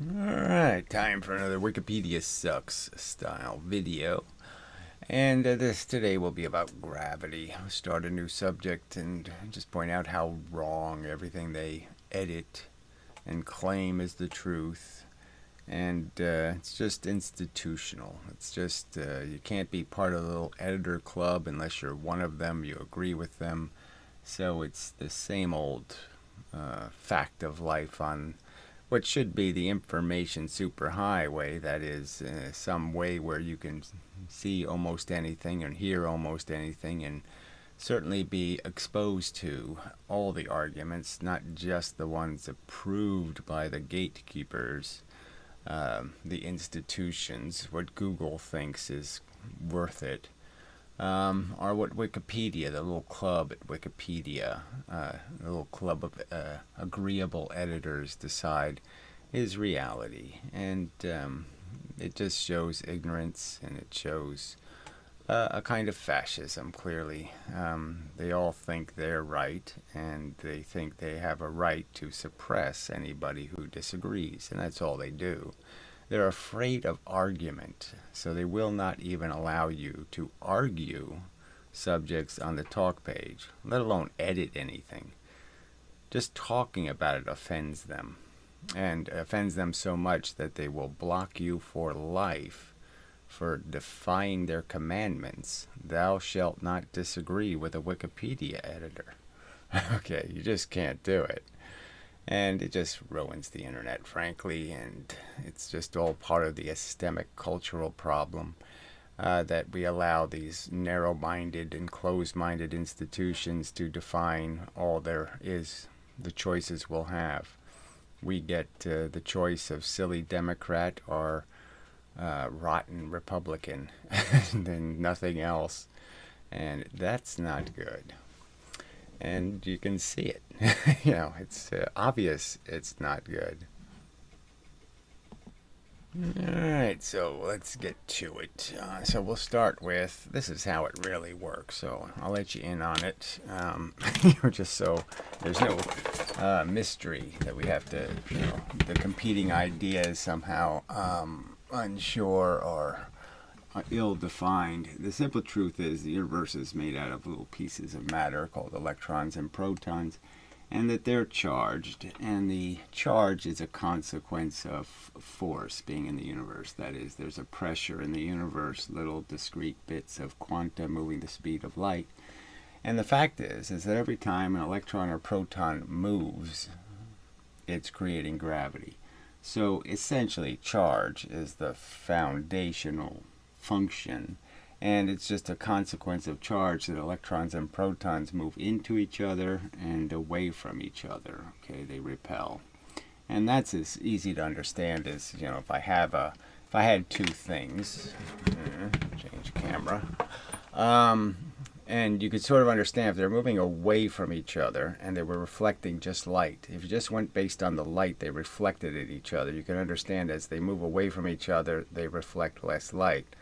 Alright, time for another Wikipedia sucks style video. And this today will be about gravity. I'll start a new subject and just point out how wrong everything they edit and claim is the truth. And it's just institutional. It's just, you can't be part of the little editor club unless you're one of them, you agree with them. So it's the same old fact of life on what should be the information superhighway, that is, some way where you can see almost anything and hear almost anything and certainly be exposed to all the arguments, not just the ones approved by the gatekeepers, the institutions, what Google thinks is worth it, or what Wikipedia, the little club at Wikipedia, the little club of agreeable editors decide is reality. And it just shows ignorance, and it shows a kind of fascism, clearly. They all think they're right, and they think they have a right to suppress anybody who disagrees, and that's all they do. They're afraid of argument, so they will not even allow you to argue subjects on the talk page, let alone edit anything. Just talking about it offends them, and offends them so much that they will block you for life for defying their commandments. Thou shalt not disagree with a Wikipedia editor. Okay, you just can't do it. And it just ruins the internet, frankly, and it's just all part of the epistemic cultural problem that we allow these narrow-minded and closed-minded institutions to define all there is, the choices we'll have. We get the choice of silly Democrat or rotten Republican, and then nothing else, and that's not good. And you can see it. It's obvious it's not good. Alright, so let's get to it. So we'll start with, this is how it really works, so I'll let you in on it. Just so there's no mystery that we have to, the competing ideas somehow unsure or ill-defined. The simple truth is the universe is made out of little pieces of matter called electrons and protons, and that they're charged, and the charge is a consequence of force being in the universe. That is, there's a pressure in the universe, little discrete bits of quanta moving the speed of light. And the fact is that every time an electron or proton moves, it's creating gravity. So essentially, charge is the foundational function, and it's just a consequence of charge that electrons and protons move into each other and away from each other. Okay, they repel. And that's as easy to understand as, if I had two things, change camera, and you could sort of understand if they're moving away from each other and they were reflecting just light. If you just went based on the light they reflected at each other, you can understand as they move away from each other, they reflect less light,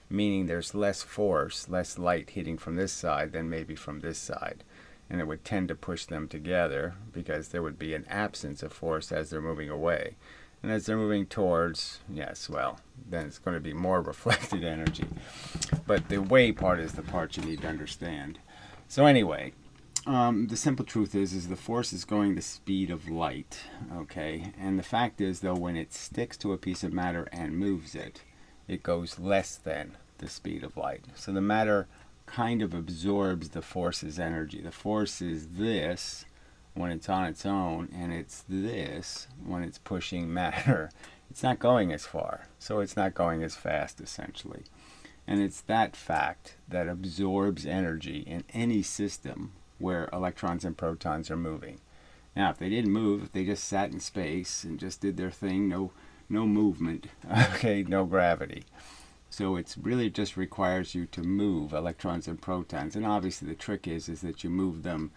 meaning there's less force, less light hitting from this side than maybe from this side. And it would tend to push them together because there would be an absence of force as they're moving away. And as they're moving towards, yes, well, then it's going to be more reflected energy. But the way part is the part you need to understand. So anyway, the simple truth is the force is going the speed of light, okay? And the fact is, though, when it sticks to a piece of matter and moves it, it goes less than the speed of light. So the matter kind of absorbs the force's energy. The force is this when it's on its own, and it's this when it's pushing matter. It's not going as far, so it's not going as fast, essentially. And it's that fact that absorbs energy in any system where electrons and protons are moving. Now, if they didn't move, if they just sat in space and just did their thing, no movement, okay, no gravity. So it's really just requires you to move electrons and protons. And obviously the trick is that you move them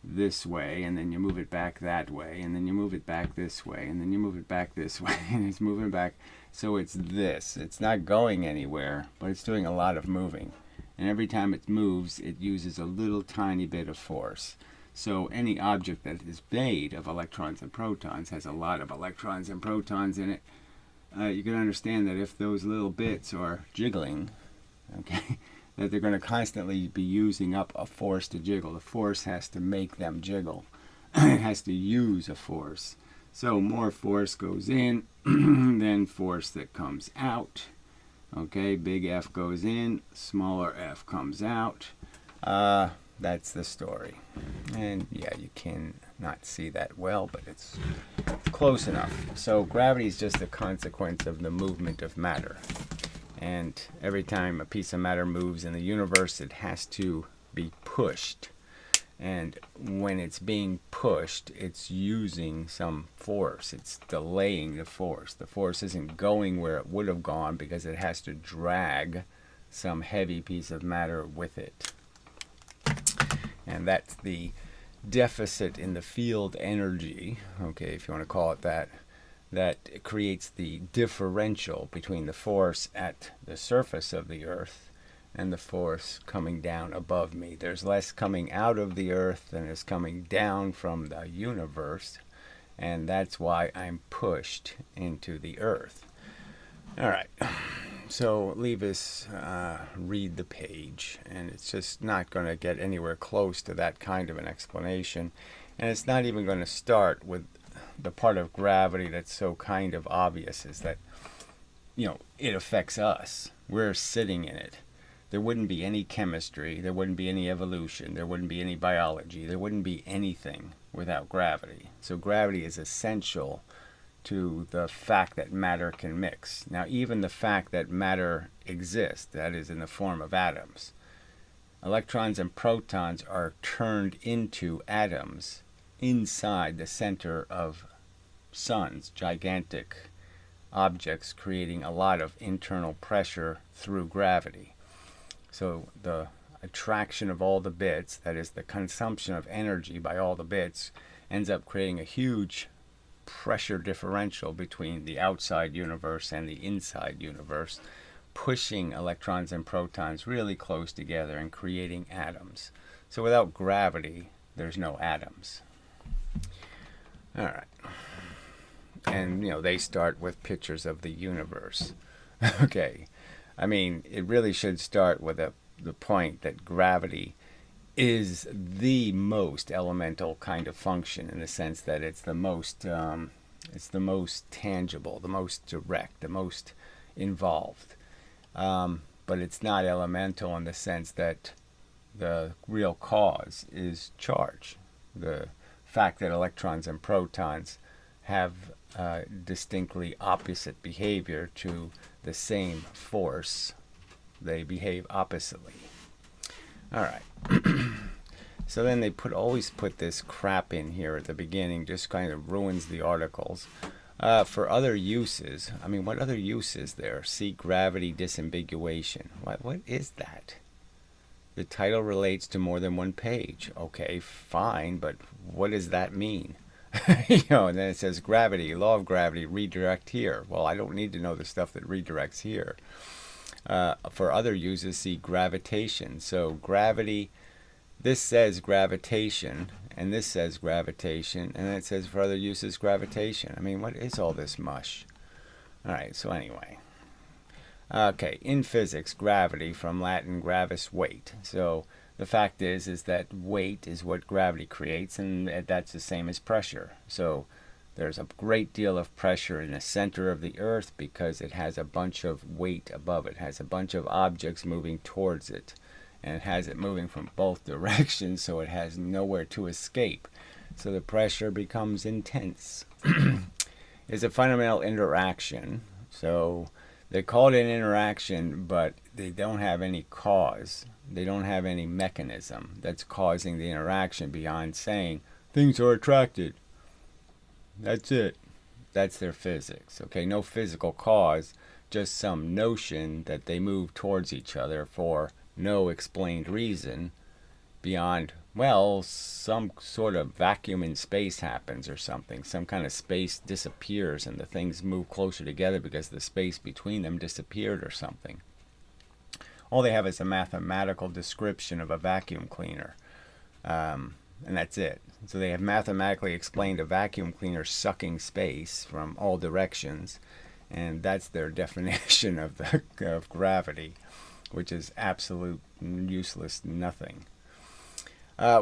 this way, and then you move it back that way, and then you move it back this way, and then you move it back this way, and it's moving back. So it's this. It's not going anywhere, but it's doing a lot of moving. And every time it moves, it uses a little tiny bit of force. So any object that is made of electrons and protons has a lot of electrons and protons in it. You can understand that if those little bits are jiggling, okay, that they're going to constantly be using up a force to jiggle. The force has to make them jiggle. It has to use a force. So more force goes in than force that comes out. Okay, big F goes in, smaller f comes out. That's the story. And yeah, you can not see that well, but it's close enough. So gravity is just a consequence of the movement of matter. And every time a piece of matter moves in the universe, it has to be pushed. And when it's being pushed, it's using some force. It's delaying the force. The force isn't going where it would have gone because it has to drag some heavy piece of matter with it. And that's the deficit in the field energy, okay, if you want to call it that, that creates the differential between the force at the surface of the Earth and the force coming down above me. There's less coming out of the Earth than is coming down from the universe, and that's why I'm pushed into the Earth. All right. So leave us read the page, and it's just not going to get anywhere close to that kind of an explanation. And it's not even going to start with the part of gravity that's so kind of obvious, is that, you know, it affects us. We're sitting in it. There wouldn't be any chemistry, there wouldn't be any evolution, there wouldn't be any biology, there wouldn't be anything without gravity. So gravity is essential to the fact that matter can mix. Now, even the fact that matter exists, that is in the form of atoms, electrons and protons are turned into atoms inside the center of suns, gigantic objects, creating a lot of internal pressure through gravity. So the attraction of all the bits, that is the consumption of energy by all the bits, ends up creating a huge pressure differential between the outside universe and the inside universe, pushing electrons and protons really close together and creating atoms. So without gravity, there's no atoms. All right. And, you know, they start with pictures of the universe. Okay. I mean, it really should start with the point that gravity is the most elemental kind of function, in the sense that it's the most tangible, the most direct, the most involved. But it's not elemental in the sense that the real cause is charge. The fact that electrons and protons have distinctly opposite behavior to the same force, they behave oppositely. All right. So then they always put this crap in here at the beginning, just kind of ruins the articles. For other uses, I mean, what other use is there? See gravity disambiguation. What is that? The title relates to more than one page. Okay, fine, but what does that mean? You know, and then it says gravity, law of gravity, redirect here. Well, I don't need to know the stuff that redirects here. For other uses, see gravitation. So gravity, this says gravitation, and this says gravitation, and then it says for other uses gravitation. I mean, what is all this mush? All right, so anyway. Okay, in physics, gravity, from Latin gravis, weight. So the fact is that weight is what gravity creates, and that's the same as pressure. So there's a great deal of pressure in the center of the Earth because it has a bunch of weight above it. It has a bunch of objects moving towards it, and it has it moving from both directions, so it has nowhere to escape. So the pressure becomes intense. It's a fundamental interaction. So they call it an interaction, but they don't have any cause. They don't have any mechanism that's causing the interaction beyond saying things are attracted. That's it. That's their physics. Okay, no physical cause, just some notion that they move towards each other for no explained reason beyond, well, some sort of vacuum in space happens or something. Some kind of space disappears and the things move closer together because the space between them disappeared or something. All they have is a mathematical description of a vacuum cleaner. and that's it. So they have mathematically explained a vacuum cleaner sucking space from all directions, and that's their definition of gravity, which is absolute useless nothing.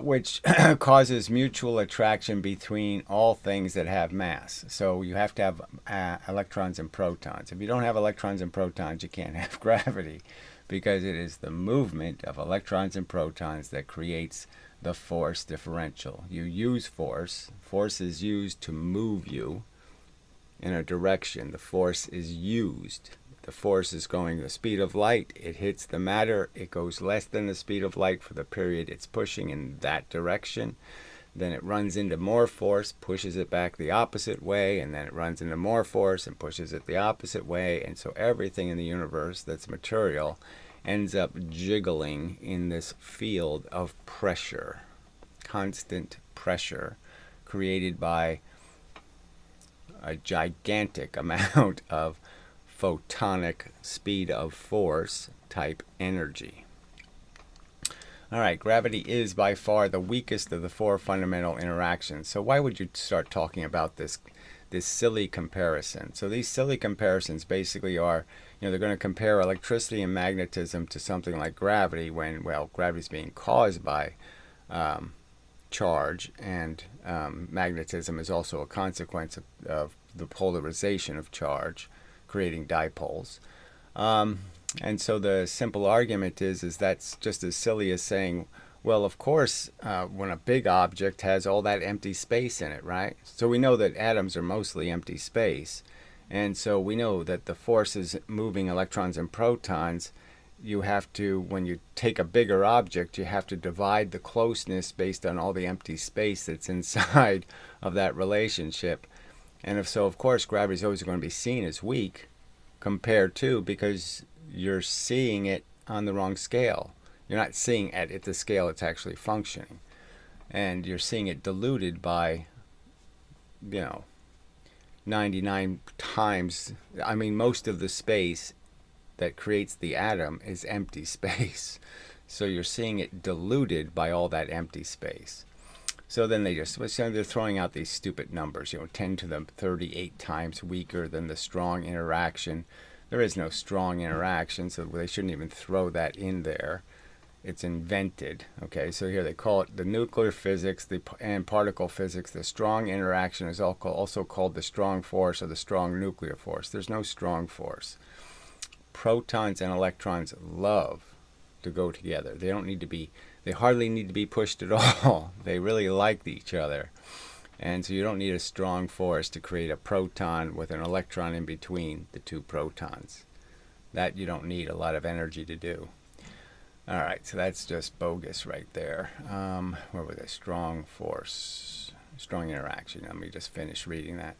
Which causes mutual attraction between all things that have mass. So you have to have electrons and protons. If you don't have electrons and protons, you can't have gravity, because it is the movement of electrons and protons that creates the force differential. You use force. Force is used to move you in a direction. The force is used. The force is going the speed of light. It hits the matter. It goes less than the speed of light for the period it's pushing in that direction. Then it runs into more force, pushes it back the opposite way, and then it runs into more force and pushes it the opposite way. And so everything in the universe that's material ends up jiggling in this field of pressure, constant pressure created by a gigantic amount of photonic speed of force type energy. All right, gravity is by far the weakest of the four fundamental interactions. So why would you start talking about this silly comparison? So these silly comparisons basically are, they're going to compare electricity and magnetism to something like gravity when, well, gravity is being caused by charge, and magnetism is also a consequence of the polarization of charge, creating dipoles. And so the simple argument is that's just as silly as saying, well, of course, when a big object has all that empty space in it, right? So we know that atoms are mostly empty space. And so we know that the forces moving electrons and protons, you have to, when you take a bigger object, you have to divide the closeness based on all the empty space that's inside of that relationship. And if so, of course, gravity is always going to be seen as weak compared to, because you're seeing it on the wrong scale. You're not seeing it at the scale it's actually functioning. And you're seeing it diluted by, 99 times. I mean, most of the space that creates the atom is empty space. So you're seeing it diluted by all that empty space. So then they're throwing out these stupid numbers, 10 to the 38 times weaker than the strong interaction. There is no strong interaction, so they shouldn't even throw that in there. It's invented. Okay, so here they call it the nuclear physics and particle physics. The strong interaction is also called the strong force or the strong nuclear force. There's no strong force. Protons and electrons love to go together. They hardly need to be pushed at all. They really like each other. And so you don't need a strong force to create a proton with an electron in between the two protons. That you don't need a lot of energy to do. All right, so that's just bogus right there. Where was it? Strong force, strong interaction. Let me just finish reading that.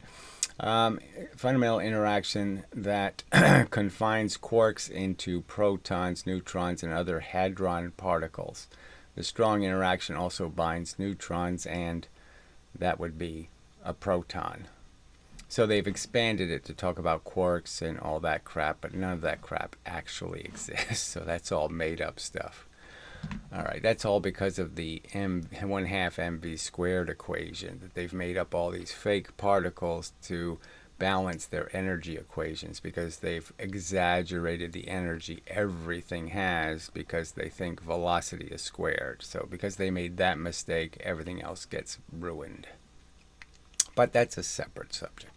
Fundamental interaction that confines quarks into protons, neutrons, and other hadron particles. The strong interaction also binds neutrons, and that would be a proton. So they've expanded it to talk about quarks and all that crap, but none of that crap actually exists. So that's all made up stuff. All right, that's all because of the 1/2 mv squared equation, that they've made up all these fake particles to balance their energy equations, because they've exaggerated the energy everything has, because they think velocity is squared. So because they made that mistake, everything else gets ruined. But that's a separate subject.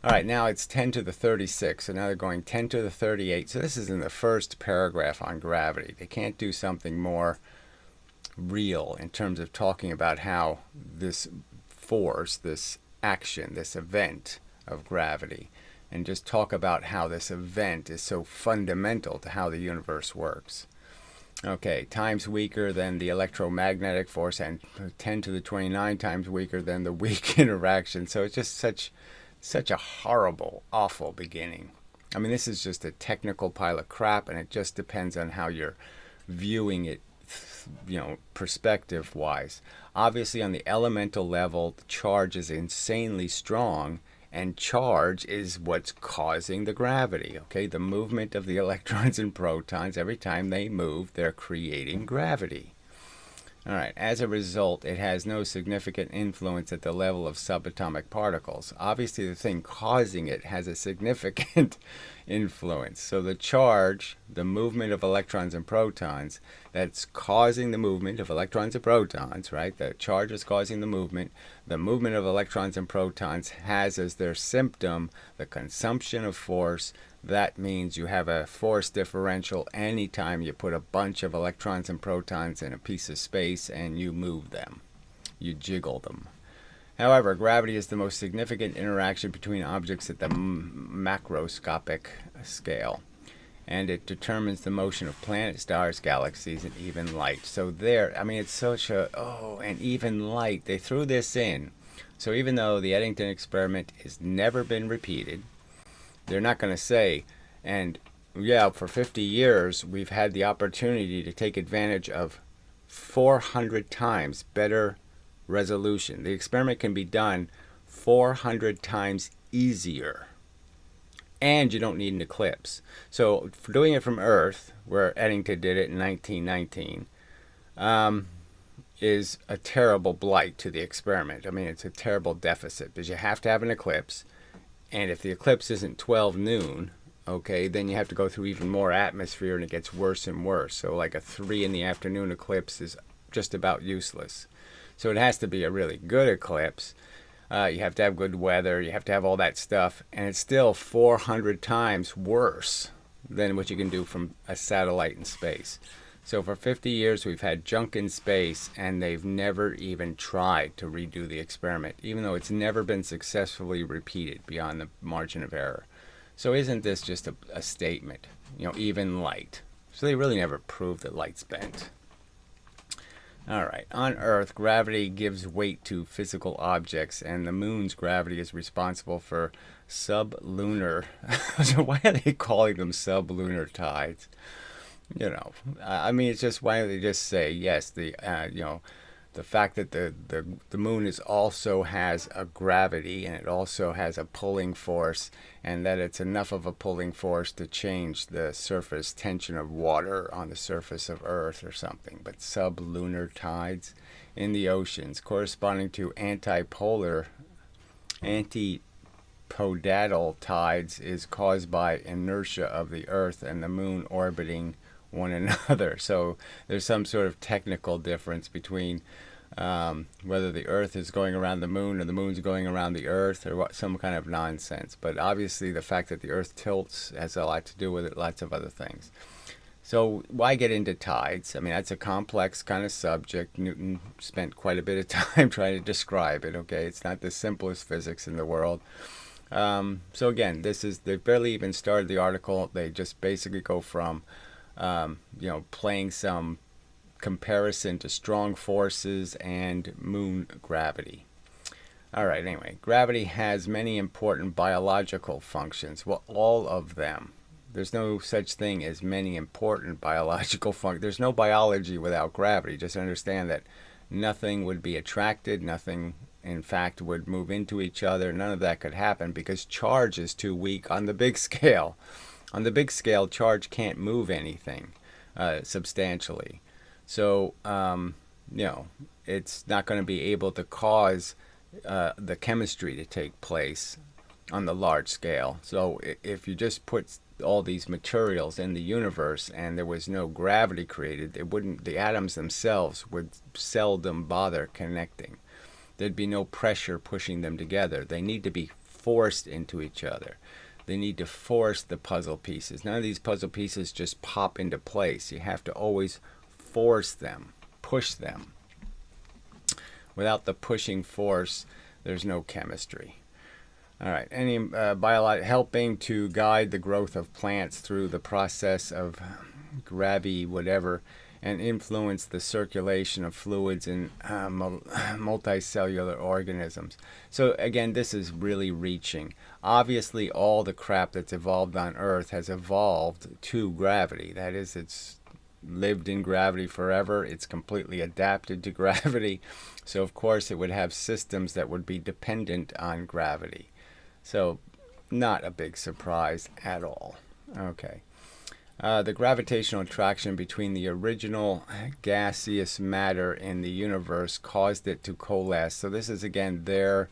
All right, now it's 10 to the 36, so now they're going 10 to the 38. So this is in the first paragraph on gravity. They can't do something more real in terms of talking about how this force, this action, this event of gravity, and just talk about how this event is so fundamental to how the universe works. Okay, times weaker than the electromagnetic force, and 10 to the 29 times weaker than the weak interaction. So it's just such a horrible, awful beginning. I mean, this is just a technical pile of crap, and it just depends on how you're viewing it, perspective-wise. Obviously, on the elemental level, the charge is insanely strong, and charge is what's causing the gravity. Okay, the movement of the electrons and protons, every time they move, they're creating gravity. All right. As a result, it has no significant influence at the level of subatomic particles. Obviously, the thing causing it has a significant influence. So the charge, the movement of electrons and protons, that's causing the movement of electrons and protons, right? The charge is causing the movement. The movement of electrons and protons has as their symptom the consumption of force. That means you have a force differential anytime you put a bunch of electrons and protons in a piece of space and you move them. You jiggle them. However, gravity is the most significant interaction between objects at the macroscopic scale, and it determines the motion of planets, stars, galaxies, and even light. So there, I mean, it's such a, and even light, they threw this in. So even though the Eddington experiment has never been repeated, they're not going to say, and yeah, for 50 years, we've had the opportunity to take advantage of 400 times better resolution. The experiment can be done 400 times easier, and you don't need an eclipse. So for doing it from Earth, where Eddington did it in 1919, is a terrible blight to the experiment. I mean, it's a terrible deficit because you have to have an eclipse. And if the eclipse isn't 12 noon, okay, then you have to go through even more atmosphere and it gets worse and worse. So like a 3 in the afternoon eclipse is just about useless. So it has to be a really good eclipse. You have to have good weather. You have to have all that stuff. And it's still 400 times worse than what you can do from a satellite in space. So for 50 years, we've had junk in space, and they've never even tried to redo the experiment, even though it's never been successfully repeated beyond the margin of error. So isn't this just a statement? You know, even light. So they really never proved that light's bent. All right. On Earth, gravity gives weight to physical objects, and the moon's gravity is responsible for sublunar. So why are they calling them sublunar tides? You know, I mean, it's just, why don't they just say, yes, the fact that the moon also has a gravity, and it also has a pulling force, and that it's enough of a pulling force to change the surface tension of water on the surface of Earth or something. But sublunar tides in the oceans corresponding to antipodal tides is caused by inertia of the Earth and the moon orbiting one another. So there's some sort of technical difference between whether the Earth is going around the moon or the moon's going around the Earth, or what, some kind of nonsense. But obviously the fact that the Earth tilts has a lot to do with it, lots of other things. So why get into tides? I mean, that's a complex kind of subject. Newton spent quite a bit of time trying to describe it, okay? It's not the simplest physics in the world. So again, they barely even started the article. They just basically go from playing some comparison to strong forces and moon gravity. All right, anyway, gravity has many important biological functions. Well, all of them. There's no such thing as many important biological functions. There's no biology without gravity. Just understand that nothing would be attracted, nothing, in fact, would move into each other. None of that could happen because charge is too weak on the big scale. On the big scale, charge can't move anything substantially. So, it's not going to be able to cause the chemistry to take place on the large scale. So if you just put all these materials in the universe and there was no gravity created, the atoms themselves would seldom bother connecting. There'd be no pressure pushing them together. They need to be forced into each other. They need to force the puzzle pieces. None of these puzzle pieces just pop into place. You have to always force them, push them. Without the pushing force, there's no chemistry. All right, any helping to guide the growth of plants through the process of gravity, whatever, and influence the circulation of fluids in multicellular organisms. So again, this is really reaching. Obviously, all the crap that's evolved on Earth has evolved to gravity. That is, it's lived in gravity forever. It's completely adapted to gravity. So of course, it would have systems that would be dependent on gravity. So not a big surprise at all. Okay. The gravitational attraction between the original gaseous matter in the universe caused it to coalesce. So this is again their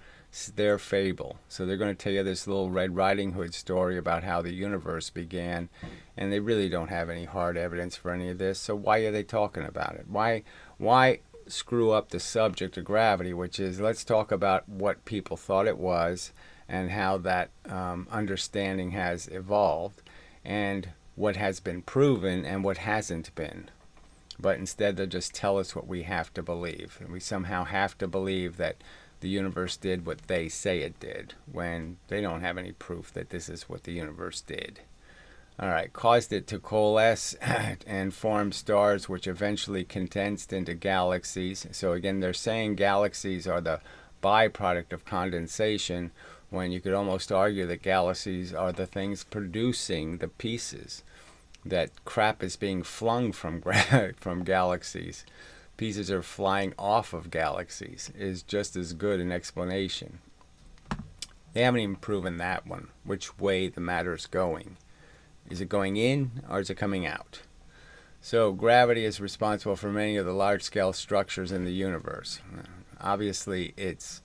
fable. So they're going to tell you this little Red Riding Hood story about how the universe began, and they really don't have any hard evidence for any of this. So why are they talking about it? Why screw up the subject of gravity, which is, let's talk about what people thought it was and how that understanding has evolved, and what has been proven and what hasn't been. But instead they'll just tell us what we have to believe. And we somehow have to believe that the universe did what they say it did, when they don't have any proof that this is what the universe did. Alright, caused it to coalesce and form stars, which eventually condensed into galaxies. So again, they're saying galaxies are the byproduct of condensation, when you could almost argue that galaxies are the things producing the pieces. That crap is being flung from galaxies. Pieces are flying off of galaxies is just as good an explanation. They haven't even proven that one, which way the matter is going. Is it going in or is it coming out? So gravity is responsible for many of the large-scale structures in the universe. Obviously, it's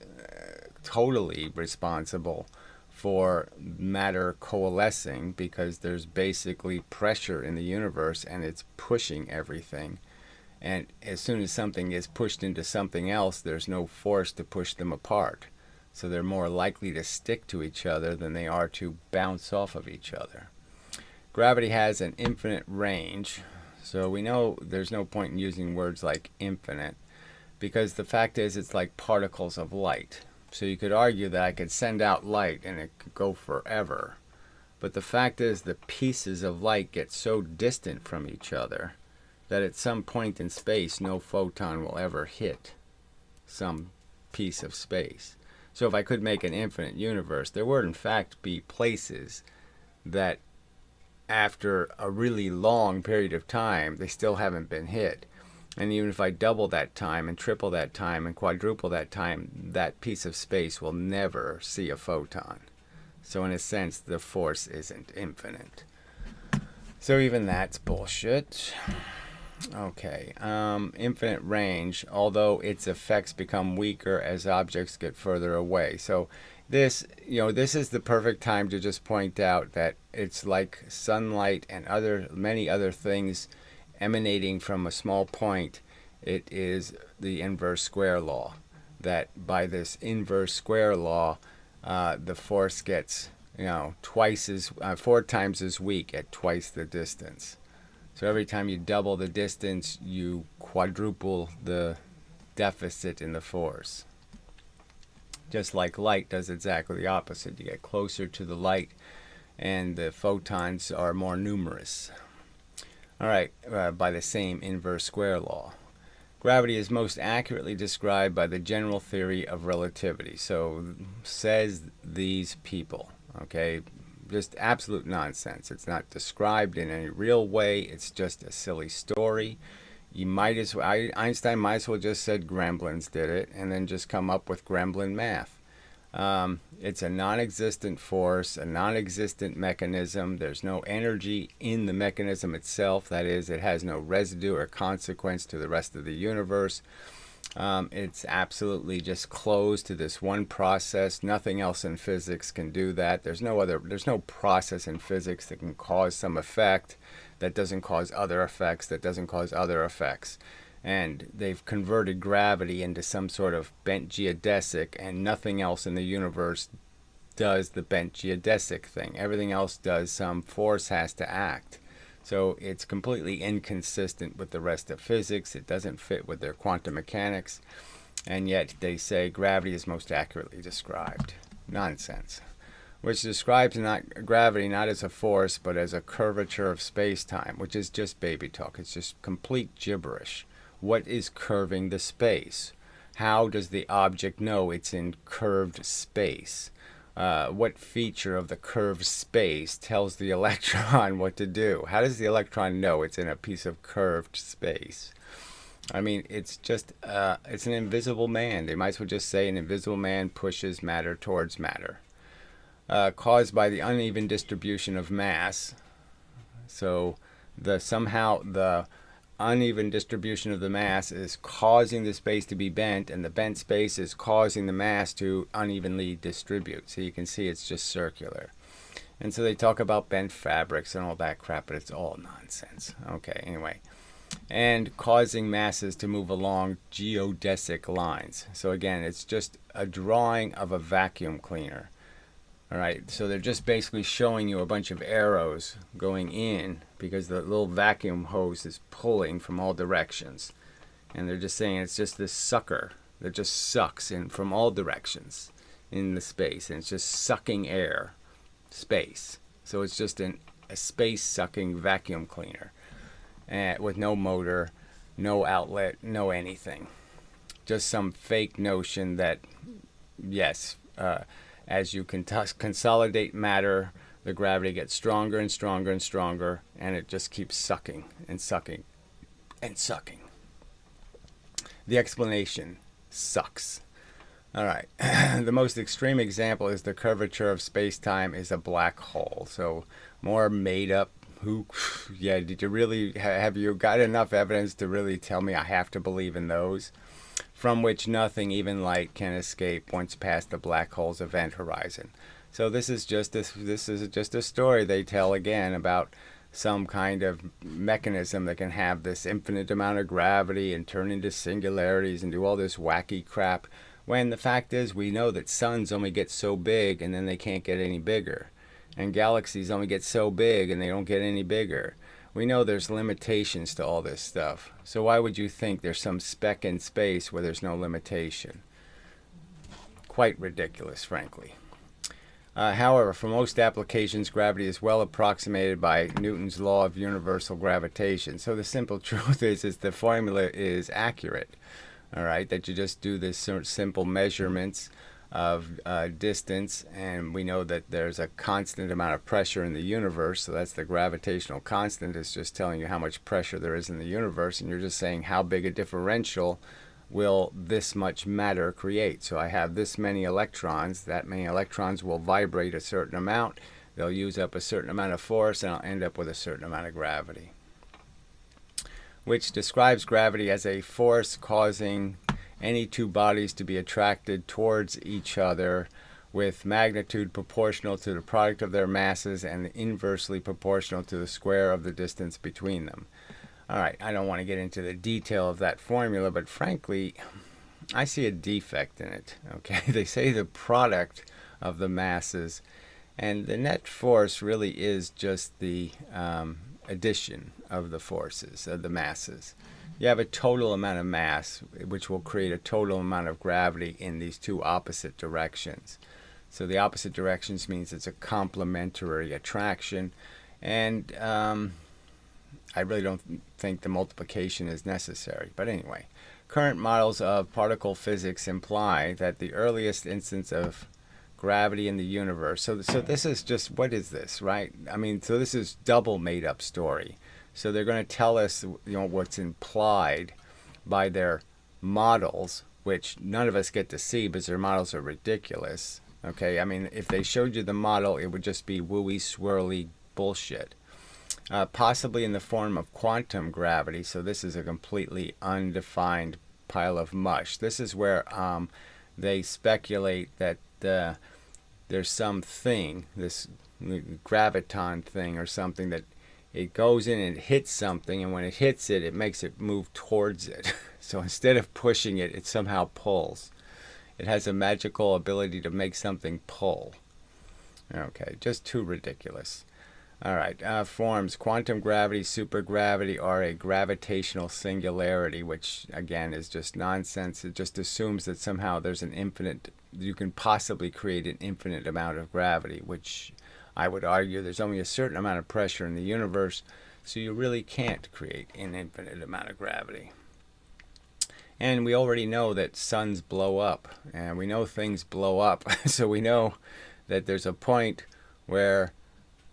totally responsible for matter coalescing, because there's basically pressure in the universe and it's pushing everything. And as soon as something is pushed into something else, there's no force to push them apart. So they're more likely to stick to each other than they are to bounce off of each other. Gravity has an infinite range. So we know there's no point in using words like infinite, because the fact is it's like particles of light. So you could argue that I could send out light and it could go forever. But the fact is the pieces of light get so distant from each other that at some point in space no photon will ever hit some piece of space. So if I could make an infinite universe, there would in fact be places that after a really long period of time they still haven't been hit. And even if I double that time and triple that time and quadruple that time, that piece of space will never see a photon. So in a sense, the force isn't infinite. So even that's bullshit. Okay, infinite range, although its effects become weaker as objects get further away. So this is the perfect time to just point out that it's like sunlight and many other things emanating from a small point. It is the inverse square law, that by this inverse square law, the force gets 4 times as weak at twice the distance. So every time you double the distance, you quadruple the deficit in the force. Just like light does exactly the opposite. You get closer to the light and the photons are more numerous. Alright, by the same inverse square law. Gravity is most accurately described by the general theory of relativity. So, says these people, okay? Just absolute nonsense. It's not described in any real way. It's just a silly story. You might as well, Einstein might as well just said gremlins did it and then just come up with gremlin math. It's a non-existent force, a non-existent mechanism. There's no energy in the mechanism itself. That is, it has no residue or consequence to the rest of the universe. It's absolutely just closed to this one process. Nothing else in physics can do that. There's no process in physics that can cause some effect that doesn't cause other effects, that doesn't cause other effects. And they've converted gravity into some sort of bent geodesic, and nothing else in the universe does the bent geodesic thing. Everything else does some force has to act. So it's completely inconsistent with the rest of physics. It doesn't fit with their quantum mechanics. And yet they say gravity is most accurately described. Nonsense. Which describes gravity not as a force, but as a curvature of space-time, which is just baby talk. It's just complete gibberish. What is curving the space? How does the object know it's in curved space? What feature of the curved space tells the electron what to do? How does the electron know it's in a piece of curved space? I mean, it's just, it's an invisible man. They might as well just say an invisible man pushes matter towards matter. Caused by the uneven distribution of mass. So somehow the uneven distribution of the mass is causing the space to be bent, and the bent space is causing the mass to unevenly distribute. So you can see it's just circular. And so they talk about bent fabrics and all that crap, but it's all nonsense. Okay, anyway. And causing masses to move along geodesic lines. So again, it's just a drawing of a vacuum cleaner. All right, so they're just basically showing you a bunch of arrows going in because the little vacuum hose is pulling from all directions. And they're just saying it's just this sucker that just sucks in from all directions in the space. And it's just sucking air, space. So it's just a space-sucking vacuum cleaner with no motor, no outlet, no anything. Just some fake notion that, yes, as you consolidate matter, the gravity gets stronger and stronger and stronger, and it just keeps sucking and sucking and sucking. The explanation sucks. All right. The most extreme example is the curvature of space-time is a black hole. So more made up. Yeah, did you really, have you got enough evidence to really tell me I have to believe in those? From which nothing, even light, can escape once past the black hole's event horizon. So this is just a story they tell again about some kind of mechanism that can have this infinite amount of gravity and turn into singularities and do all this wacky crap, when the fact is we know that suns only get so big and then they can't get any bigger, and galaxies only get so big and they don't get any bigger. We know there's limitations to all this stuff. So why would you think there's some speck in space where there's no limitation? Quite ridiculous, frankly. However, for most applications, gravity is well approximated by Newton's law of universal gravitation. So the simple truth is the formula is accurate. All right, that you just do this sort of simple measurements of distance, and we know that there's a constant amount of pressure in the universe, so that's the gravitational constant. It's just telling you how much pressure there is in the universe, and you're just saying how big a differential will this much matter create. So I have this many electrons, that many electrons will vibrate a certain amount, they'll use up a certain amount of force, and I'll end up with a certain amount of gravity, which describes gravity as a force causing any two bodies to be attracted towards each other with magnitude proportional to the product of their masses and inversely proportional to the square of the distance between them. All right, I don't want to get into the detail of that formula, but frankly, I see a defect in it. Okay, they say the product of the masses, and the net force really is just the addition of the forces, of the masses. You have a total amount of mass, which will create a total amount of gravity in these two opposite directions. So the opposite directions means it's a complementary attraction, and I really don't think the multiplication is necessary. But anyway, current models of particle physics imply that the earliest instance of gravity in the universe. So this is just, what is this, right? I mean, so this is double made up story. So they're going to tell us, what's implied by their models, which none of us get to see because their models are ridiculous. Okay, I mean, if they showed you the model, it would just be wooey, swirly bullshit. Possibly in the form of quantum gravity. So this is a completely undefined pile of mush. This is where they speculate that there's some thing, this graviton thing or something, that it goes in and hits something, and when it hits it, it makes it move towards it. So instead of pushing it, it somehow pulls. It has a magical ability to make something pull. Okay, just too ridiculous. All right, forms. Quantum gravity, supergravity are a gravitational singularity, which again is just nonsense. It just assumes that somehow there's an infinite, you can possibly create an infinite amount of gravity, which I would argue there's only a certain amount of pressure in the universe, so you really can't create an infinite amount of gravity. And we already know that suns blow up, and we know things blow up, so we know that there's a point where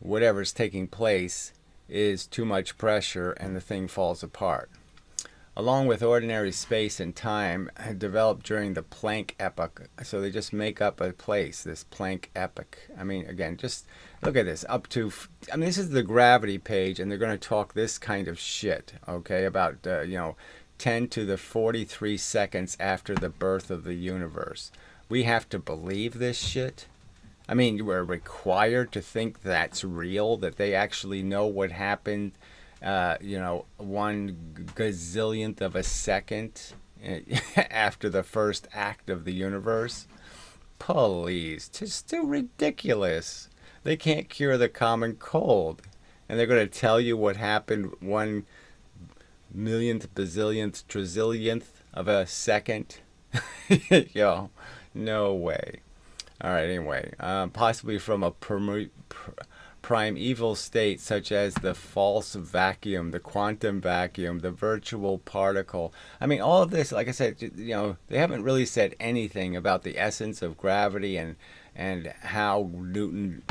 whatever's taking place is too much pressure and the thing falls apart. along with ordinary space and time, developed during the Planck epoch. So they just make up a place, this Planck epoch. I mean, again, just look at this. I mean, this is the gravity page, and they're going to talk this kind of shit, okay, about, 10 to the 43 seconds after the birth of the universe. We have to believe this shit? I mean, we're required to think that's real, that they actually know what happened, 1 gazillionth of a second after the first act of the universe? Please, it's too ridiculous. They can't cure the common cold. And they're going to tell you what happened 1 millionth, bazillionth, trizillionth of a second? Yo, no way. All right, anyway, possibly from a primeval state such as the false vacuum, the quantum vacuum, the virtual particle. I mean, all of this, like I said, they haven't really said anything about the essence of gravity and how Newton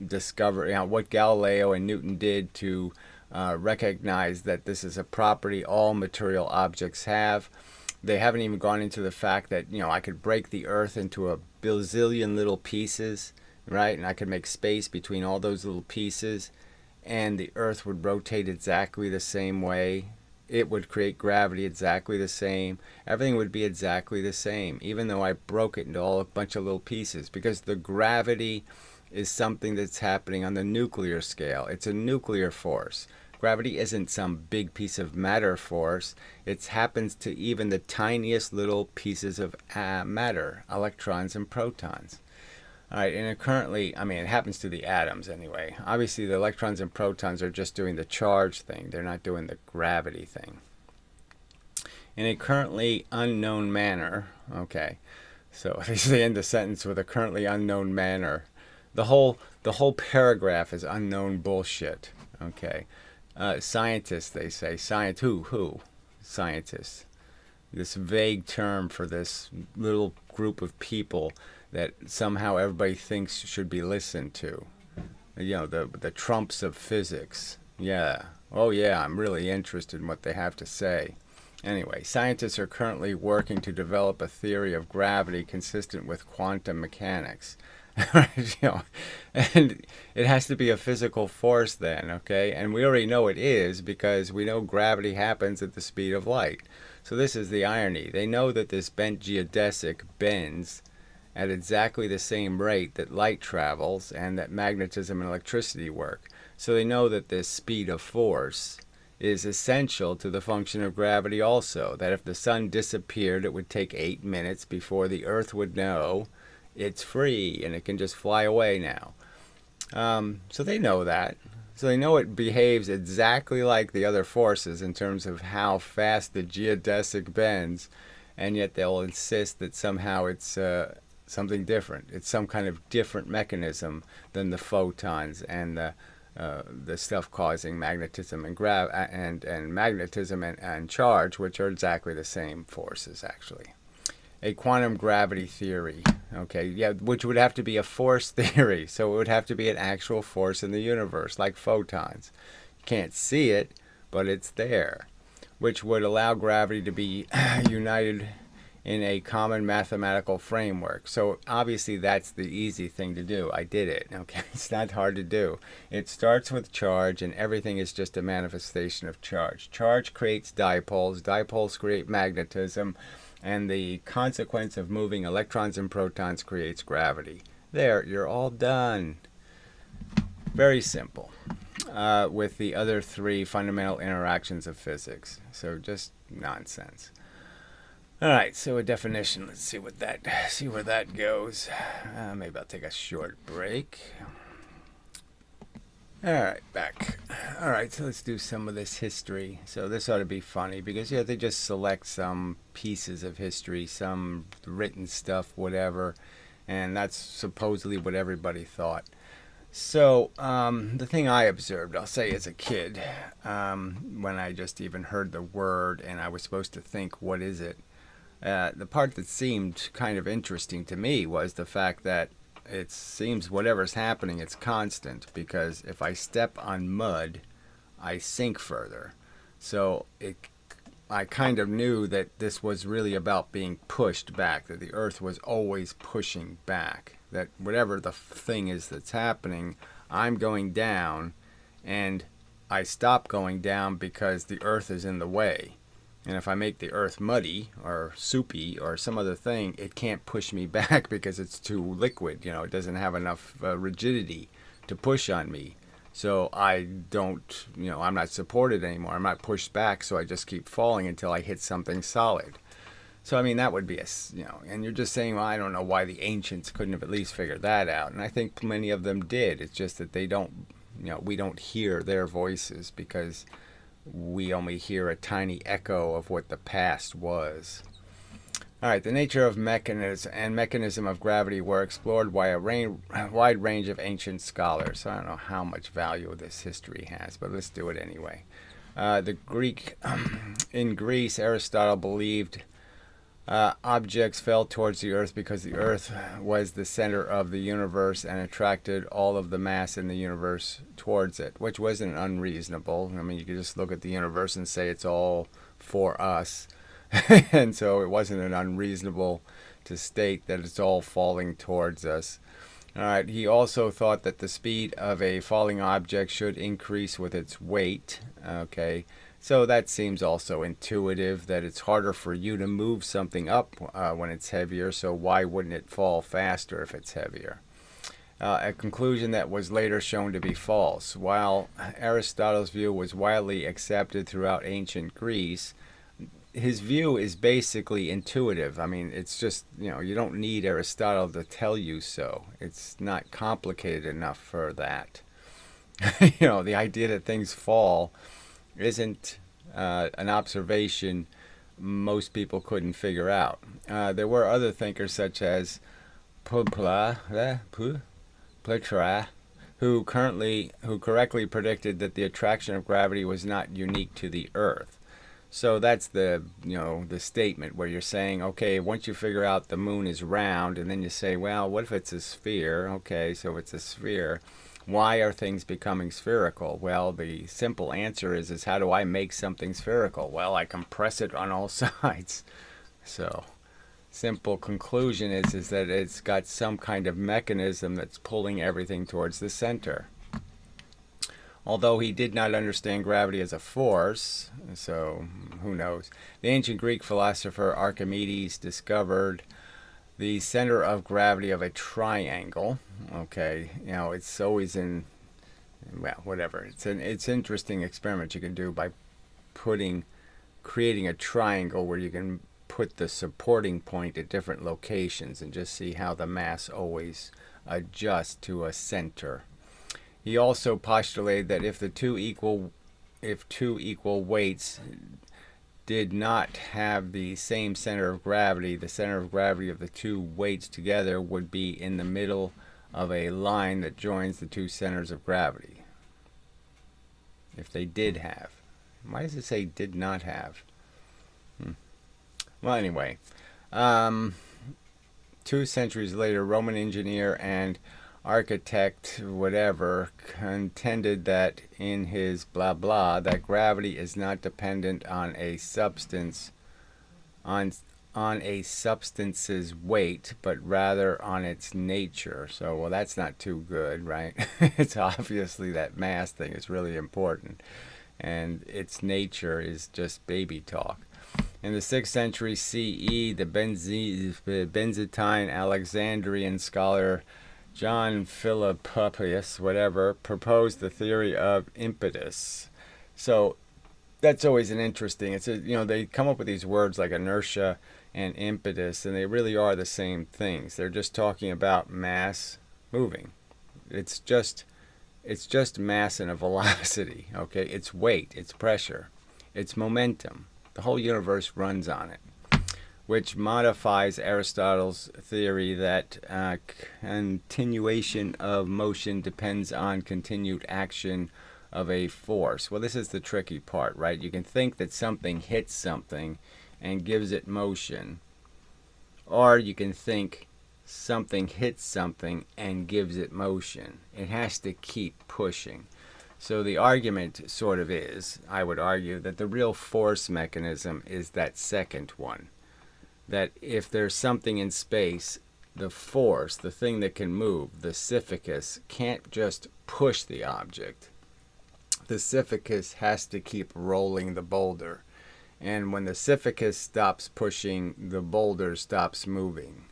discovered, what Galileo and Newton did to recognize that this is a property all material objects have. They haven't even gone into the fact that, I could break the Earth into a bazillion little pieces, right? And I could make space between all those little pieces, and the Earth would rotate exactly the same way. It would create gravity exactly the same. Everything would be exactly the same, even though I broke it into a bunch of little pieces, because the gravity is something that's happening on the nuclear scale. It's a nuclear force. Gravity isn't some big piece of matter force. It happens to even the tiniest little pieces of matter, electrons and protons. All right, and it happens to the atoms anyway. Obviously, the electrons and protons are just doing the charge thing. They're not doing the gravity thing. In a currently unknown manner, okay, so they end the sentence with a currently unknown manner. The whole paragraph is unknown bullshit, okay. Scientists, they say. Who? Scientists. This vague term for this little group of people that somehow everybody thinks should be listened to. The Trumps of physics. Yeah. Oh, yeah, I'm really interested in what they have to say. Anyway, scientists are currently working to develop a theory of gravity consistent with quantum mechanics. And it has to be a physical force then, okay? And we already know it is, because we know gravity happens at the speed of light. So this is the irony. They know that this bent geodesic bends at exactly the same rate that light travels and that magnetism and electricity work. So they know that this speed of force is essential to the function of gravity also, that if the sun disappeared, it would take 8 minutes before the Earth would know it's free and it can just fly away now. So they know that. So they know it behaves exactly like the other forces in terms of how fast the geodesic bends, and yet they'll insist that somehow it's something different. It's some kind of different mechanism than the photons and the stuff causing magnetism and magnetism and charge, which are exactly the same forces actually. A quantum gravity theory, okay, yeah, which would have to be a force theory, so it would have to be an actual force in the universe, like photons. You can't see it, but it's there, which would allow gravity to be united in a common mathematical framework. So obviously that's the easy thing to do. I did it, okay? It's not hard to do. It starts with charge, and everything is just a manifestation of charge. Charge creates dipoles, dipoles create magnetism, and the consequence of moving electrons and protons creates gravity. There, you're all done. Very simple. With the other three fundamental interactions of physics. So just nonsense. All right, so a definition. Let's see where that goes. Maybe I'll take a short break. All right, back. All right, so let's do some of this history. So this ought to be funny because, they just select some pieces of history, some written stuff, whatever, and that's supposedly what everybody thought. So the thing I observed, I'll say as a kid, when I just even heard the word and I was supposed to think, what is it? The part that seemed kind of interesting to me was the fact that it seems whatever's happening, it's constant, because if I step on mud, I sink further. So I kind of knew that this was really about being pushed back, that the earth was always pushing back, that whatever the thing is that's happening, I'm going down, and I stop going down because the earth is in the way. And if I make the earth muddy or soupy or some other thing, it can't push me back because it's too liquid. It doesn't have enough rigidity to push on me. So I don't, I'm not supported anymore. I'm not pushed back, so I just keep falling until I hit something solid. So, I mean, that would be and you're just saying, well, I don't know why the ancients couldn't have at least figured that out. And I think many of them did. It's just that they don't, we don't hear their voices because we only hear a tiny echo of what the past was. All right, the nature of mechanism of gravity were explored by a wide range of ancient scholars. So I don't know how much value this history has, but let's do it anyway. In Greece, Aristotle believed objects fell towards the earth because the earth was the center of the universe and attracted all of the mass in the universe towards it, which wasn't unreasonable. I mean, you could just look at the universe and say it's all for us. And so it wasn't an unreasonable to state that it's all falling towards us. All right. He also thought that the speed of a falling object should increase with its weight. Okay. So that seems also intuitive, that it's harder for you to move something up when it's heavier. So why wouldn't it fall faster if it's heavier? A conclusion that was later shown to be false. While Aristotle's view was widely accepted throughout ancient Greece, his view is basically intuitive. I mean, it's just, you don't need Aristotle to tell you so. It's not complicated enough for that. The idea that things fall isn't an observation most people couldn't figure out. There were other thinkers such as Pletra, who correctly predicted that the attraction of gravity was not unique to the Earth. So that's the statement where you're saying, okay, once you figure out the moon is round, and then you say, well, what if it's a sphere? Okay, so it's a sphere. Why are things becoming spherical? Well, the simple answer is how do I make something spherical? Well, I compress it on all sides. So, simple conclusion is that it's got some kind of mechanism that's pulling everything towards the center. Although he did not understand gravity as a force, so who knows. The ancient Greek philosopher Archimedes discovered the center of gravity of a triangle. Okay, it's always whatever. It's an interesting experiment you can do by creating a triangle where you can put the supporting point at different locations and just see how the mass always adjusts to a center. He also postulated that if two equal weights did not have the same center of gravity, the center of gravity of the two weights together would be in the middle of a line that joins the two centers of gravity. If they did have. Why does it say did not have? Well, anyway. 2 centuries later, Roman engineer and architect, whatever, contended that in his blah blah that gravity is not dependent on a substance's weight, but rather on its nature. So, well, that's not too good, right? It's obviously that mass thing is really important, and its nature is just baby talk. In the 6th century CE, the Byzantine Alexandrian scholar John Philoppius, proposed the theory of impetus. So that's always an interesting. They come up with these words like inertia and impetus, and they really are the same things. They're just talking about mass moving. It's just mass and a velocity. Okay, it's weight, it's pressure, it's momentum. The whole universe runs on it, which modifies Aristotle's theory that continuation of motion depends on continued action of a force. Well, this is the tricky part, right? You can think that something hits something and gives it motion, or you can think something hits something and gives it motion. It has to keep pushing. So the argument sort of is, I would argue, that the real force mechanism is that second one. That if there's something in space, the force, the thing that can move, the Sisyphus, can't just push the object. The Sisyphus has to keep rolling the boulder. And when the Sisyphus stops pushing, the boulder stops moving.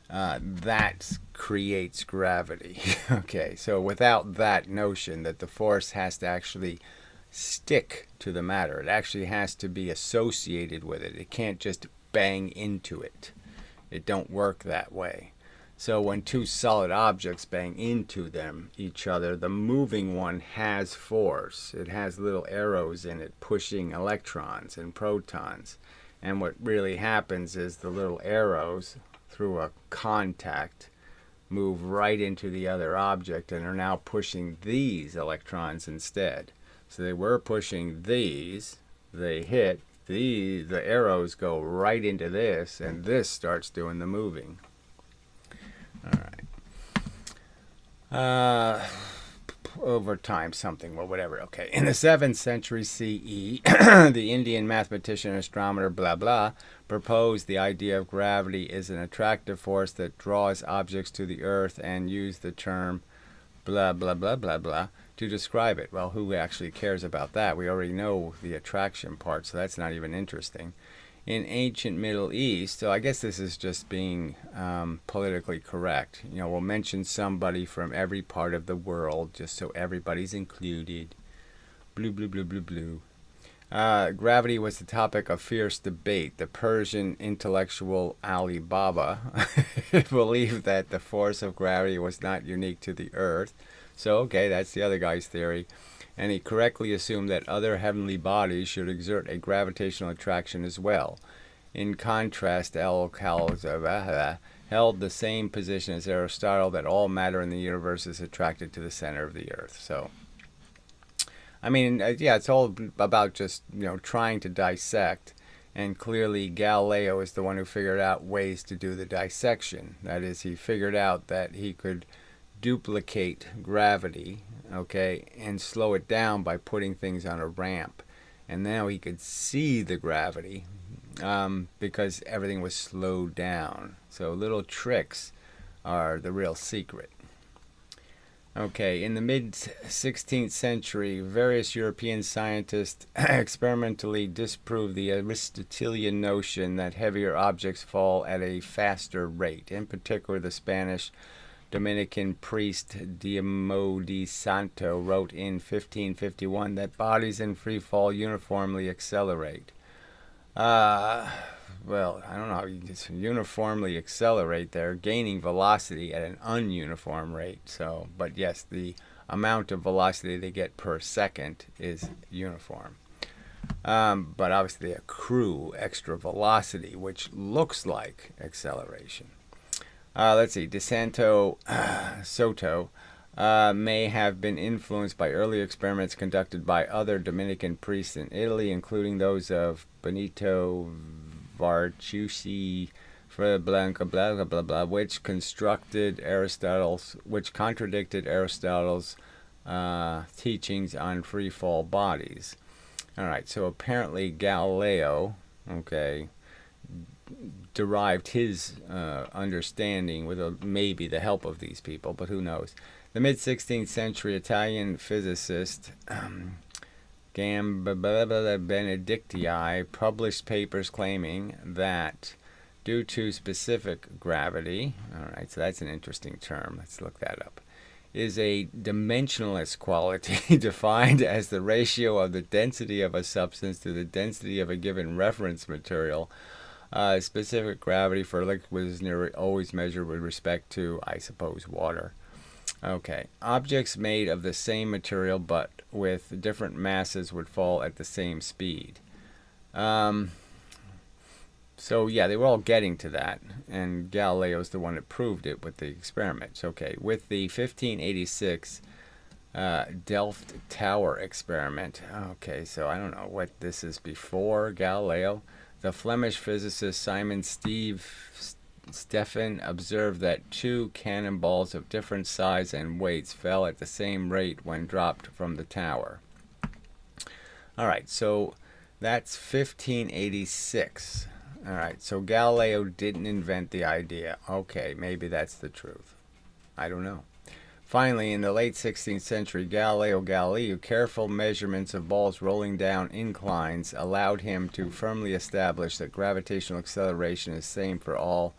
That creates gravity. Okay, so without that notion that the force has to actually stick to the matter, it actually has to be associated with it. It can't just bang into it. It don't work that way. So when two solid objects bang into each other, the moving one has force. It has little arrows in it pushing electrons and protons. And what really happens is the little arrows, through a contact, move right into the other object and are now pushing these electrons instead. So they were pushing these, they hit, the arrows go right into this, and this starts doing the moving. All right. Over time, something, well, whatever. Okay. In the 7th century CE, the Indian mathematician and astronomer, blah, blah, proposed the idea of gravity is an attractive force that draws objects to the earth and used the term blah, blah, blah, blah, blah to describe it. Well, who actually cares about that? We already know the attraction part, so that's not even interesting. In ancient Middle East, so I guess this is just being politically correct. You know, we'll mention somebody from every part of the world just so everybody's included. Blue, blue, blue, blue, blue. Gravity was the topic of fierce debate. The Persian intellectual Ali Baba believed that the force of gravity was not unique to the Earth. So, okay, that's the other guy's theory. And he correctly assumed that other heavenly bodies should exert a gravitational attraction as well. In contrast, Al-Khwarizmi held the same position as Aristotle, that all matter in the universe is attracted to the center of the Earth. So, I mean, yeah, it's all about just, trying to dissect. And clearly Galileo is the one who figured out ways to do the dissection. That is, he figured out that he could duplicate gravity, okay, and slow it down by putting things on a ramp. And now he could see the gravity because everything was slowed down. So little tricks are the real secret. Okay, in the mid-16th century, various European scientists experimentally disproved the Aristotelian notion that heavier objects fall at a faster rate. In particular, the Spanish Dominican priest Diego de Santo wrote in 1551 that bodies in free fall uniformly accelerate. Well, I don't know how you just uniformly accelerate. They're gaining velocity at an ununiform rate. So, but yes, the amount of velocity they get per second is uniform. But obviously they accrue extra velocity, which looks like acceleration. Let's see, De Santo Soto may have been influenced by early experiments conducted by other Dominican priests in Italy, including those of Benito Vartucci, blah, blah, blah, blah, which contradicted Aristotle's teachings on free fall bodies. All right, so apparently Galileo, okay, derived his understanding with maybe the help of these people, but who knows. The mid-16th century Italian physicist Gambetta Benedicti published papers claiming that due to specific gravity, all right, so that's an interesting term, let's look that up, is a dimensionless quality defined as the ratio of the density of a substance to the density of a given reference material. Specific gravity for liquid is nearly always measured with respect to, I suppose, water. Okay, objects made of the same material but with different masses would fall at the same speed. So yeah, they were all getting to that, and Galileo's the one that proved it with the experiments. Okay, with the 1586 Delft Tower experiment. Okay, so I don't know what this is before Galileo. The Flemish physicist Simon Stefan observed that two cannonballs of different size and weights fell at the same rate when dropped from the tower. All right, so that's 1586. All right, so Galileo didn't invent the idea. Okay, maybe that's the truth. I don't know. Finally, in the late 16th century, Galileo Galilei, careful measurements of balls rolling down inclines allowed him to firmly establish that gravitational acceleration is the same for all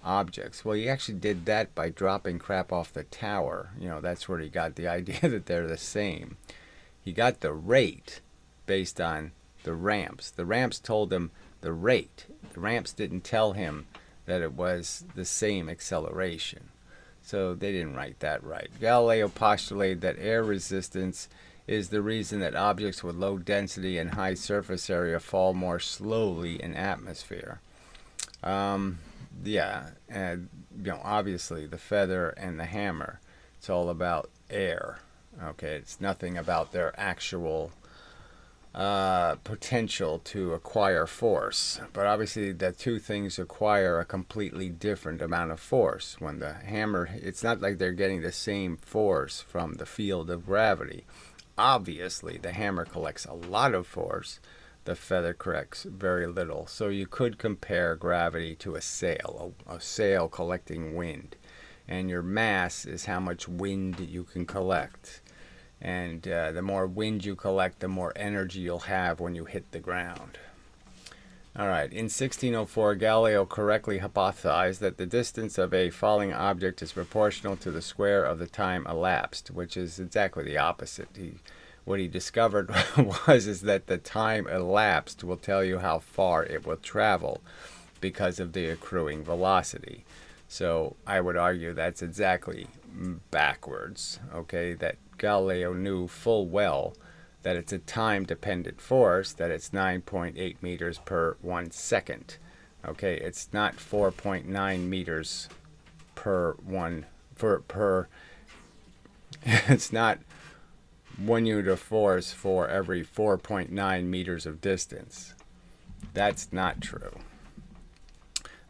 objects. Well, he actually did that by dropping crap off the tower. You know, that's where he got the idea that they're the same. He got the rate based on the ramps. The ramps told him the rate. The ramps didn't tell him that it was the same acceleration. So they didn't write that right. Galileo postulated that air resistance is the reason that objects with low density and high surface area fall more slowly in atmosphere. Obviously the feather and the hammer, it's all about air. Okay, it's nothing about their actual potential to acquire force. But obviously the two things acquire a completely different amount of force. When the hammer, it's not like they're getting the same force from the field of gravity. Obviously the hammer collects a lot of force, the feather collects very little. So you could compare gravity to a sail collecting wind. And your mass is how much wind you can collect. And the more wind you collect, the more energy you'll have when you hit the ground. All right, in 1604, Galileo correctly hypothesized that the distance of a falling object is proportional to the square of the time elapsed, which is exactly the opposite. What he discovered is that the time elapsed will tell you how far it will travel because of the accruing velocity. So I would argue that's exactly backwards, okay, that Galileo knew full well that it's a time-dependent force, that it's 9.8 meters per 1 second. Okay, it's not 4.9 meters per it's not 1 unit of force for every 4.9 meters of distance. That's not true.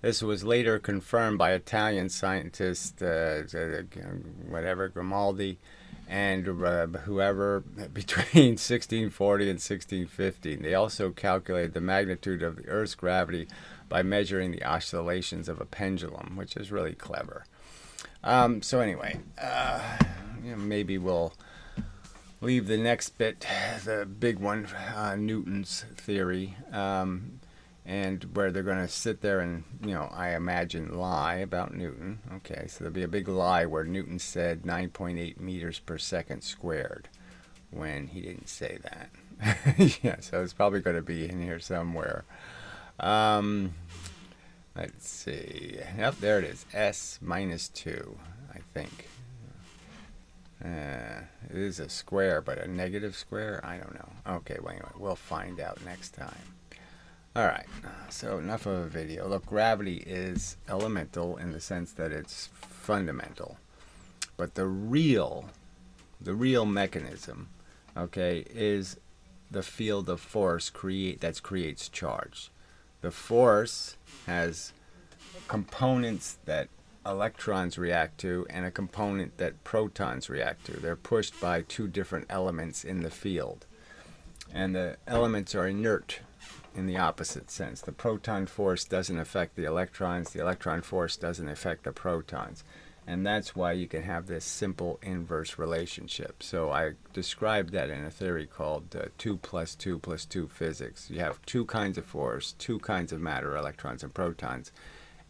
This was later confirmed by Italian scientist, Grimaldi, and whoever between 1640 and 1615. They also calculated the magnitude of the Earth's gravity by measuring the oscillations of a pendulum, which is really clever. So anyway, maybe we'll leave the next bit, the big one, Newton's theory, and where they're going to sit there and, I imagine, lie about Newton. Okay, so there'll be a big lie where Newton said 9.8 meters per second squared when he didn't say that. Yeah, so it's probably going to be in here somewhere. Let's see. Yep, there it is. S minus 2, I think. It is a square, but a negative square? I don't know. Okay, well, anyway, we'll find out next time. Alright, so enough of a video. Look, gravity is elemental in the sense that it's fundamental. But the real mechanism, okay, is the field of force that creates charge. The force has components that electrons react to and a component that protons react to. They're pushed by two different elements in the field. And the elements are inert in the opposite sense. The proton force doesn't affect the electrons force doesn't affect the protons. And that's why you can have this simple inverse relationship. So I described that in a theory called 2 + 2 + 2 physics. You have two kinds of force, two kinds of matter, electrons and protons,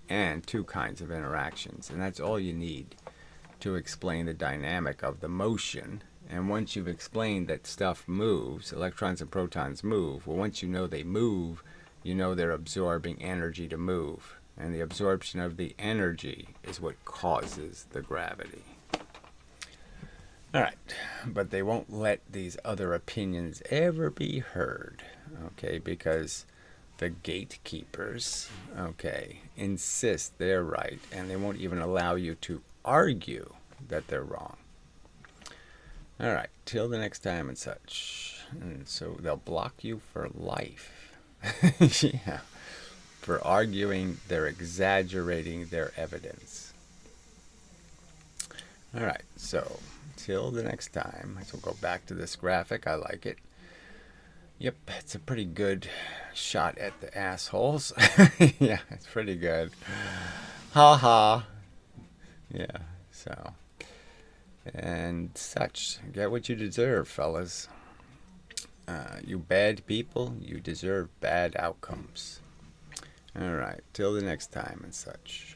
and two kinds of interactions. And that's all you need to explain the dynamic of the motion. And once you've explained that stuff moves, electrons and protons move, well, once you know they move, you know they're absorbing energy to move. And the absorption of the energy is what causes the gravity. All right, but they won't let these other opinions ever be heard, okay, because the gatekeepers, okay, insist they're right, and they won't even allow you to argue that they're wrong. All right, till the next time and such. And so they'll block you for life. Yeah. for arguing they're exaggerating their evidence. All right, so till the next time, so we'll go back to this graphic. I like it. Yep, it's a pretty good shot at the assholes. Yeah, it's pretty good. Ha ha. Yeah, so. And such. Get what you deserve, fellas. You bad people, you deserve bad outcomes. Alright, till the next time and such.